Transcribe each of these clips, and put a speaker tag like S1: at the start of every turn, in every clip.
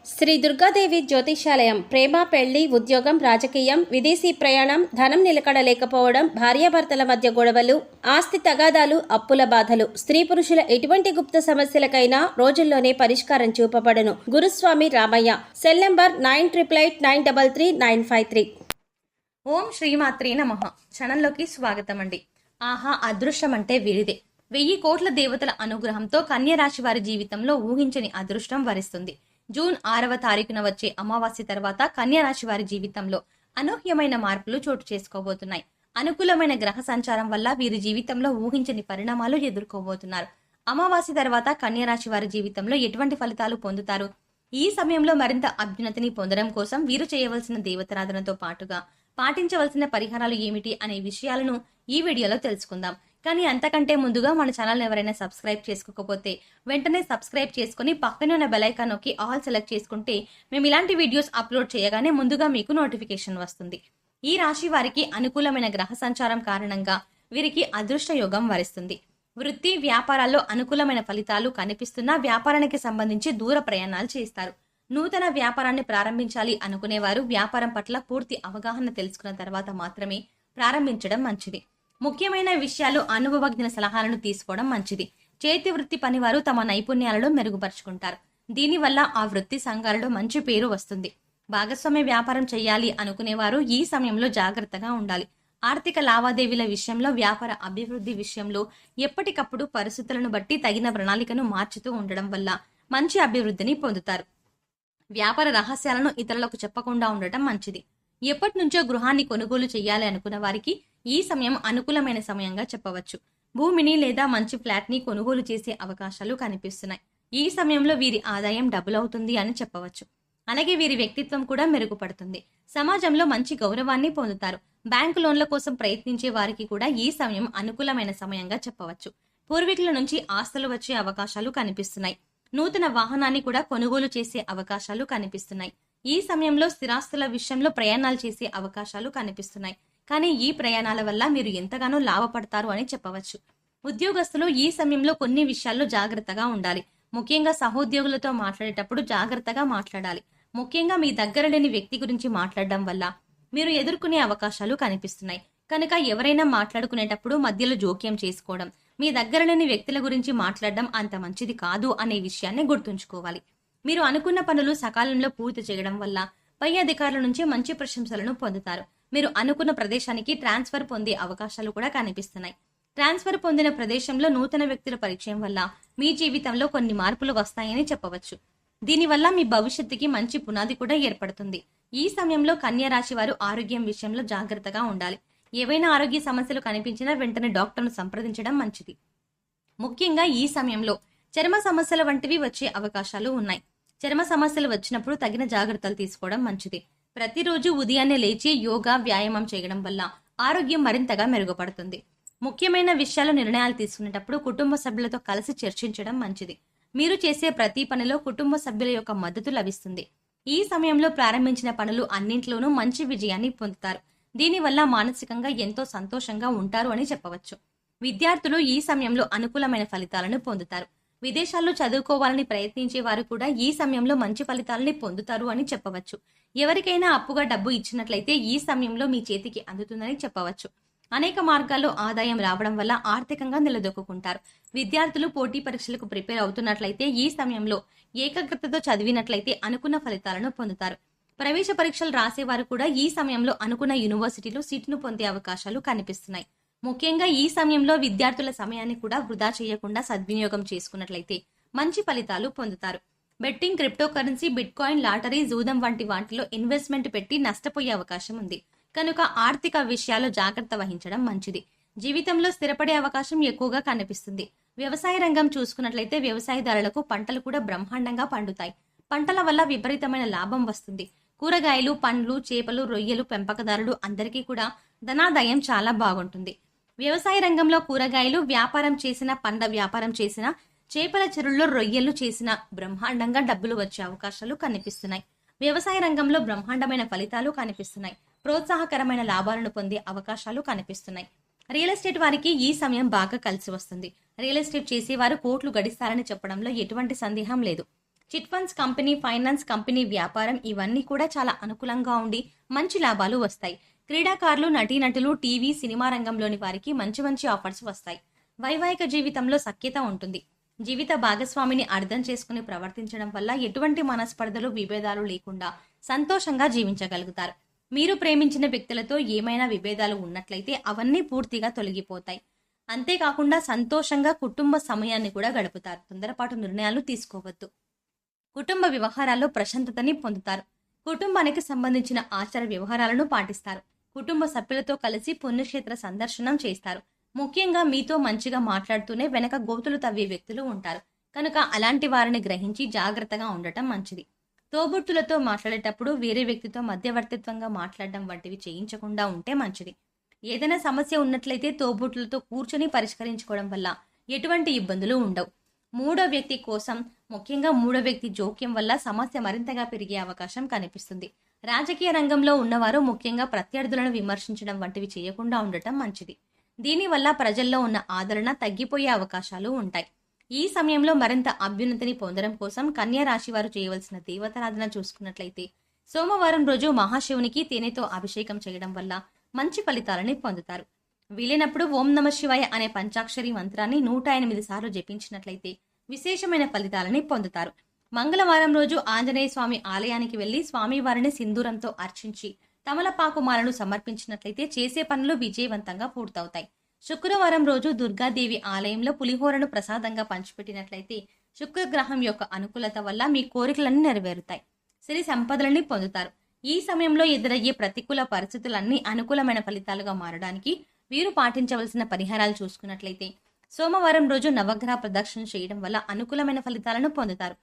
S1: శ్రీ దుర్గాదేవి జ్యోతిషాలయం ప్రేమ, పెళ్లి, ఉద్యోగం, రాజకీయం, విదేశీ ప్రయాణం, ధనం నిలకడ లేకపోవడం, భార్యాభర్తల మధ్య గొడవలు, ఆస్తి తగాదాలు, అప్పుల బాధలు, స్త్రీ పురుషుల ఎటువంటి గుప్త సమస్యలకైనా రోజుల్లోనే పరిష్కారం చూపబడును. గురుస్వామి రామయ్య. Cell number 9888933953.
S2: ఓం శ్రీమాత్రే నమః. క్షణంలోకి స్వాగతం అండి. ఆహా, అదృష్టం అంటే వీరిదే. 1000 కోట్ల దేవతల అనుగ్రహంతో కన్య రాశి వారి జీవితంలో ఊహించని అదృష్టం వరిస్తుంది. జూన్ 6వ తారీఖున వచ్చే అమావాస్య తర్వాత కన్య రాశి వారి జీవితంలో అనూహ్యమైన మార్పులు చోటు చేసుకోబోతున్నాయి. అనుకూలమైన గ్రహ సంచారం వల్ల వీరి జీవితంలో ఊహించని పరిణామాలు ఎదుర్కోబోతున్నారు. అమావాస్య తర్వాత కన్య రాశి వారి జీవితంలో ఎటువంటి ఫలితాలు పొందుతారు? ఈ సమయంలో మరింత అభ్యున్నతిని పొందడం కోసం వీరు చేయవలసిన దేవతారాధనతో పాటుగా పాటించవలసిన పరిహారాలు ఏమిటి అనే విషయాలను ఈ వీడియోలో తెలుసుకుందాం. కానీ అంతకంటే ముందుగా మన ఛానల్ ఎవరైనా సబ్స్క్రైబ్ చేసుకోకపోతే వెంటనే సబ్స్క్రైబ్ చేసుకుని పక్కనే ఉన్న బెల్ ఐకాన్ నొక్కి ఆల్ సెలెక్ట్ చేసుకుంటే మేము ఇలాంటి వీడియోస్ అప్లోడ్ చేయగానే ముందుగా మీకు నోటిఫికేషన్ వస్తుంది. ఈ రాశి వారికి అనుకూలమైన గ్రహ సంచారం కారణంగా వీరికి అదృష్ట యోగం వరిస్తుంది. వృత్తి, వ్యాపారాల్లో అనుకూలమైన ఫలితాలు కనిపిస్తున్నా వ్యాపారానికి సంబంధించి దూర ప్రయాణాలు చేస్తారు. నూతన వ్యాపారాన్ని ప్రారంభించాలి అనుకునేవారు వ్యాపారం పట్ల పూర్తి అవగాహన తెలుసుకున్న తర్వాత మాత్రమే ప్రారంభించడం మంచిది. ముఖ్యమైన విషయాలు అనుభవజ్ఞ సలహాలను తీసుకోవడం మంచిది. చేతి వృత్తి పనివారు తమ నైపుణ్యాలను మెరుగుపరుచుకుంటారు. దీనివల్ల ఆ వృత్తి సంఘాలలో మంచి పేరు వస్తుంది. భాగస్వామ్య వ్యాపారం చేయాలి అనుకునేవారు ఈ సమయంలో జాగ్రత్తగా ఉండాలి. ఆర్థిక లావాదేవీల విషయంలో, వ్యాపార అభివృద్ధి విషయంలో ఎప్పటికప్పుడు పరిస్థితులను బట్టి తగిన ప్రణాళికను మార్చుతూ ఉండడం వల్ల మంచి అభివృద్ధిని పొందుతారు. వ్యాపార రహస్యాలను ఇతరులకు చెప్పకుండా ఉండటం మంచిది. ఎప్పటి నుంచో గృహాన్ని కొనుగోలు చేయాలి అనుకున్న వారికి ఈ సమయం అనుకూలమైన సమయంగా చెప్పవచ్చు. భూమిని లేదా మంచి ఫ్లాట్ ని కొనుగోలు చేసే అవకాశాలు కనిపిస్తున్నాయి. ఈ సమయంలో వీరి ఆదాయం డబుల్ అవుతుంది అని చెప్పవచ్చు. అలాగే వీరి వ్యక్తిత్వం కూడా మెరుగుపడుతుంది. సమాజంలో మంచి గౌరవాన్ని పొందుతారు. బ్యాంకు లోన్ల కోసం ప్రయత్నించే వారికి కూడా ఈ సమయం అనుకూలమైన సమయంగా చెప్పవచ్చు. పూర్వీకుల నుంచి ఆస్తులు వచ్చే అవకాశాలు కనిపిస్తున్నాయి. నూతన వాహనాన్ని కూడా కొనుగోలు చేసే అవకాశాలు కనిపిస్తున్నాయి. ఈ సమయంలో స్థిరాస్తుల విషయంలో ప్రయాణాలు చేసే అవకాశాలు కనిపిస్తున్నాయి. కానీ ఈ ప్రయాణాల వల్ల మీరు ఎంతగానో లాభపడతారు అని చెప్పవచ్చు. ఉద్యోగస్తులు ఈ సమయంలో కొన్ని విషయాల్లో జాగ్రత్తగా ఉండాలి. ముఖ్యంగా సహోద్యోగులతో మాట్లాడేటప్పుడు జాగ్రత్తగా మాట్లాడాలి. ముఖ్యంగా మీ దగ్గర లేని వ్యక్తి గురించి మాట్లాడడం వల్ల మీరు ఎదుర్కొనే అవకాశాలు కనిపిస్తున్నాయి. కనుక ఎవరైనా మాట్లాడుకునేటప్పుడు మధ్యలో జోక్యం చేసుకోవడం, మీ దగ్గర లేని వ్యక్తుల గురించి మాట్లాడడం అంత మంచిది కాదు అనే విషయాన్ని గుర్తుంచుకోవాలి. మీరు అనుకున్న పనులు సకాలంలో పూర్తి చేయడం వల్ల పై అధికారుల నుంచి మంచి ప్రశంసలను పొందుతారు. మీరు అనుకున్న ప్రదేశానికి ట్రాన్స్ఫర్ పొందే అవకాశాలు కూడా కనిపిస్తున్నాయి. ట్రాన్స్ఫర్ పొందిన ప్రదేశంలో నూతన వ్యక్తుల పరిచయం వల్ల మీ జీవితంలో కొన్ని మార్పులు వస్తాయని చెప్పవచ్చు. దీనివల్ల మీ భవిష్యత్తుకి మంచి పునాది కూడా ఏర్పడుతుంది. ఈ సమయంలో కన్య రాశి వారు ఆరోగ్యం విషయంలో జాగ్రత్తగా ఉండాలి. ఏవైనా ఆరోగ్య సమస్యలు కనిపించినా వెంటనే డాక్టర్ను సంప్రదించడం మంచిది. ముఖ్యంగా ఈ సమయంలో చర్మ సమస్యల వంటివి వచ్చే అవకాశాలు ఉన్నాయి. చర్మ సమస్యలు వచ్చినప్పుడు తగిన జాగ్రత్తలు తీసుకోవడం మంచిది. ప్రతిరోజు ఉదయాన్నే లేచి యోగా, వ్యాయామం చేయడం వల్ల ఆరోగ్యం మరింతగా మెరుగుపడుతుంది. ముఖ్యమైన విషయాలు నిర్ణయాలు తీసుకునేటప్పుడు కుటుంబ సభ్యులతో కలిసి చర్చించడం మంచిది. మీరు చేసే ప్రతి పనిలో కుటుంబ సభ్యుల యొక్క మద్దతు లభిస్తుంది. ఈ సమయంలో ప్రారంభించిన పనులు అన్నింట్లోనూ మంచి విజయాన్ని పొందుతారు. దీనివల్ల మానసికంగా ఎంతో సంతోషంగా ఉంటారు అని చెప్పవచ్చు. విద్యార్థులు ఈ సమయంలో అనుకూలమైన ఫలితాలను పొందుతారు. విదేశాల్లో చదువుకోవాలని ప్రయత్నించే వారు కూడా ఈ సమయంలో మంచి ఫలితాలని పొందుతారు అని చెప్పవచ్చు. ఎవరికైనా అప్పుగా డబ్బు ఇచ్చినట్లయితే ఈ సమయంలో మీ చేతికి అందుతుందని చెప్పవచ్చు. అనేక మార్గాల్లో ఆదాయం రావడం వల్ల ఆర్థికంగా నిలదొక్కుంటారు. విద్యార్థులు పోటీ పరీక్షలకు ప్రిపేర్ అవుతున్నట్లయితే ఈ సమయంలో ఏకాగ్రతతో చదివినట్లయితే అనుకున్న ఫలితాలను పొందుతారు. ప్రవేశ పరీక్షలు రాసేవారు కూడా ఈ సమయంలో అనుకున్న యూనివర్సిటీలో సీటును పొందే అవకాశాలు కనిపిస్తున్నాయి. ముఖ్యంగా ఈ సమయంలో విద్యార్థుల సమయాన్ని కూడా వృధా చేయకుండా సద్వినియోగం చేసుకున్నట్లయితే మంచి ఫలితాలు పొందుతారు. Betting, crypto currency, bit coin, lottery, జూదం వంటి వాటిలో ఇన్వెస్ట్మెంట్ పెట్టి నష్టపోయే అవకాశం ఉంది. కనుక ఆర్థిక విషయాల్లో జాగ్రత్త వహించడం మంచిది. జీవితంలో స్థిరపడే అవకాశం ఎక్కువగా కనిపిస్తుంది. వ్యవసాయ రంగం చూసుకున్నట్లయితే వ్యవసాయదారులకు పంటలు కూడా బ్రహ్మాండంగా పండుతాయి. పంటల వల్ల విపరీతమైన లాభం వస్తుంది. కూరగాయలు, పండ్లు, చేపలు, రొయ్యలు పెంపకదారులు అందరికీ కూడా ధనాదాయం చాలా బాగుంటుంది. వ్యవసాయ రంగంలో కూరగాయలు వ్యాపారం చేసిన, పండ్ల వ్యాపారం చేసిన, చేపల చెరువుల్లో రొయ్యలు చేసిన బ్రహ్మాండంగా డబ్బులు వచ్చే అవకాశాలు కనిపిస్తున్నాయి. వ్యవసాయ రంగంలో బ్రహ్మాండమైన ఫలితాలు కనిపిస్తున్నాయి. ప్రోత్సాహకరమైన లాభాలను పొందే అవకాశాలు కనిపిస్తున్నాయి. రియల్ ఎస్టేట్ వారికి ఈ సమయం బాగా కలిసి వస్తుంది. రియల్ ఎస్టేట్ చేసేవారు కోట్లు గడిస్తారని చెప్పడంలో ఎటువంటి సందేహం లేదు. Chit funds company, finance company, వ్యాపారం ఇవన్నీ కూడా చాలా అనుకూలంగా ఉండి మంచి లాభాలు వస్తాయి. క్రీడాకారులు, నటీనటులు, టీవీ, సినిమా రంగంలోని వారికి మంచి మంచి ఆఫర్స్ వస్తాయి. వైవాహిక జీవితంలో సఖ్యత ఉంటుంది. జీవిత భాగస్వామిని అర్థం చేసుకుని ప్రవర్తించడం వల్ల ఎటువంటి మనస్పర్ధలు, విభేదాలు లేకుండా సంతోషంగా జీవించగలుగుతారు. మీరు ప్రేమించిన వ్యక్తులతో ఏమైనా విభేదాలు ఉన్నట్లయితే అవన్నీ పూర్తిగా తొలగిపోతాయి. అంతేకాకుండా సంతోషంగా కుటుంబ సమయాన్ని కూడా గడుపుతారు. తొందరపాటు నిర్ణయాలు తీసుకోవద్దు. కుటుంబ వ్యవహారాల్లో ప్రశాంతతని పొందుతారు. కుటుంబానికి సంబంధించిన ఆచార వ్యవహారాలను పాటిస్తారు. కుటుంబ సభ్యులతో కలిసి పుణ్యక్షేత్ర సందర్శనం చేస్తారు. ముఖ్యంగా మీతో మంచిగా మాట్లాడుతూనే వెనక గోతులు తవ్వే వ్యక్తులు ఉంటారు కనుక అలాంటి వారిని గ్రహించి జాగ్రత్తగా ఉండటం మంచిది. తోబుట్టులతో మాట్లాడేటప్పుడు వేరే వ్యక్తితో మధ్యవర్తిత్వంగా మాట్లాడడం వంటివి చేయించకుండా ఉంటే మంచిది. ఏదైనా సమస్య ఉన్నట్లయితే తోబుట్టులతో కూర్చొని పరిష్కరించుకోవడం వల్ల ఎటువంటి ఇబ్బందులు ఉండవు. మూడో వ్యక్తి కోసం, ముఖ్యంగా మూడో వ్యక్తి జోక్యం వల్ల సమస్య మరింతగా పెరిగే అవకాశం కనిపిస్తుంది. రాజకీయ రంగంలో ఉన్నవారు ముఖ్యంగా ప్రత్యర్థులను విమర్శించడం వంటివి చేయకుండా ఉండటం మంచిది. దీనివల్ల ప్రజల్లో ఉన్న ఆదరణ తగ్గిపోయే అవకాశాలు ఉంటాయి. ఈ సమయంలో మరింత అభ్యున్నతిని పొందడం కోసం కన్యా రాశి వారు చేయవలసిన దేవతారాధన చూసుకున్నట్లయితే సోమవారం రోజు మహాశివునికి తేనెతో అభిషేకం చేయడం వల్ల మంచి ఫలితాలని పొందుతారు. వీలైనప్పుడు ఓం నమ శివాయ అనే పంచాక్షరి మంత్రాన్ని 108 సార్లు జపించినట్లయితే విశేషమైన ఫలితాలని పొందుతారు. మంగళవారం రోజు ఆంజనేయ స్వామి ఆలయానికి వెళ్లి స్వామివారిని సింధూరంతో అర్చించి తమలపాకు మాలను సమర్పించినట్లయితే చేసే పనులు విజయవంతంగా పూర్తవుతాయి. శుక్రవారం రోజు దుర్గాదేవి ఆలయంలో పులిహోరను ప్రసాదంగా పంచిపెట్టినట్లయితే శుక్రగ్రహం యొక్క అనుకూలత వల్ల మీ కోరికలన్నీ నెరవేరుతాయి. సిరి సంపదలని పొందుతారు. ఈ సమయంలో ఎదురయ్యే ప్రతికూల పరిస్థితులన్నీ అనుకూలమైన ఫలితాలుగా మారడానికి వీరు పాటించవలసిన పరిహారాలు చూసుకున్నట్లయితే సోమవారం రోజు నవగ్రహ ప్రదక్షిణ చేయడం వల్ల అనుకూలమైన ఫలితాలను పొందుతారు.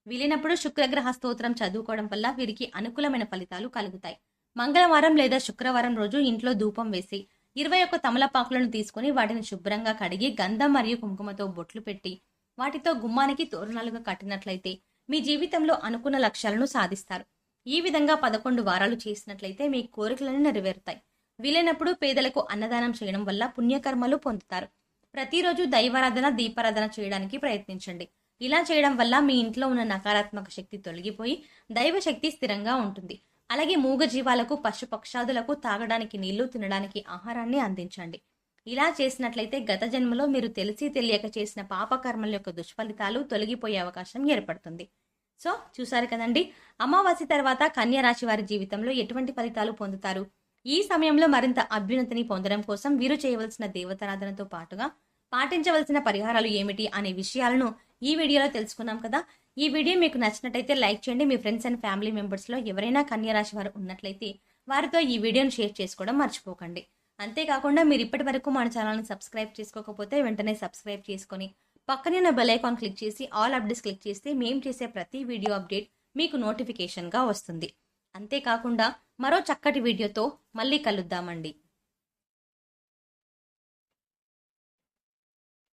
S2: వీలైనప్పుడు శుక్రగ్రహ స్తోత్రం చదువుకోవడం వల్ల వీరికి అనుకూలమైన ఫలితాలు కలుగుతాయి. మంగళవారం లేదా శుక్రవారం రోజు ఇంట్లో ధూపం వేసి 21 తమలపాకులను తీసుకుని వాటిని శుభ్రంగా కడిగి గంధం మరియు కుంకుమతో బొట్లు పెట్టి వాటితో గుమ్మానికి తోరణాలుగా కట్టినట్లయితే మీ జీవితంలో అనుకున్న లక్ష్యాలను సాధిస్తారు. ఈ విధంగా 11 వారాలు చేసినట్లయితే మీ కోరికలను నెరవేరుతాయి. వీలైనప్పుడు పేదలకు అన్నదానం చేయడం వల్ల పుణ్యకర్మలు పొందుతారు. ప్రతిరోజు దైవారాధన, దీపారాధన చేయడానికి ప్రయత్నించండి. ఇలా చేయడం వల్ల మీ ఇంట్లో ఉన్న నకారాత్మక శక్తి తొలగిపోయి దైవశక్తి స్థిరంగా ఉంటుంది. అలాగే మూగ జీవాలకు, పశుపక్షాదులకు తాగడానికి నీళ్లు, తినడానికి ఆహారాన్ని అందించండి. ఇలా చేసినట్లయితే గత జన్మలో మీరు తెలిసి తెలియక చేసిన పాపకర్మల యొక్క దుష్ఫలితాలు తొలగిపోయే అవకాశం ఏర్పడుతుంది. సో చూసారు కదండి, అమావాస్య తర్వాత కన్యా రాశి వారి జీవితంలో ఎటువంటి ఫలితాలు పొందుతారు. ఈ సమయంలో మరింత అభ్యున్నతిని పొందడం కోసం వీరు చేయవలసిన దేవతారాధనతో పాటుగా పాటించవలసిన పరిహారాలు ఏమిటి అనే విషయాలను ఈ వీడియోలో తెలుసుకున్నాం కదా. ఈ వీడియో మీకు నచ్చినట్టయితే లైక్ చేయండి. మీ ఫ్రెండ్స్ అండ్ ఫ్యామిలీ మెంబర్స్ లో ఎవరైనా కన్యా రాశి వారు ఉన్నట్లయితే వారితో ఈ వీడియోను షేర్ చేసుకోవడం మర్చిపోకండి. అంతేకాకుండా మీరు ఇప్పటి వరకు మన ఛానల్ని సబ్స్క్రైబ్ చేసుకోకపోతే వెంటనే సబ్స్క్రైబ్ చేసుకొని పక్కనే ఉన్న బెల్ ఐకాన్ క్లిక్ చేసి ఆల్ అప్డేట్స్ క్లిక్ చేస్తే మేము చేసే ప్రతి వీడియో అప్డేట్ మీకు నోటిఫికేషన్గా వస్తుంది. అంతేకాకుండా మరో చక్కటి వీడియోతో మళ్ళీ కలుద్దామండి.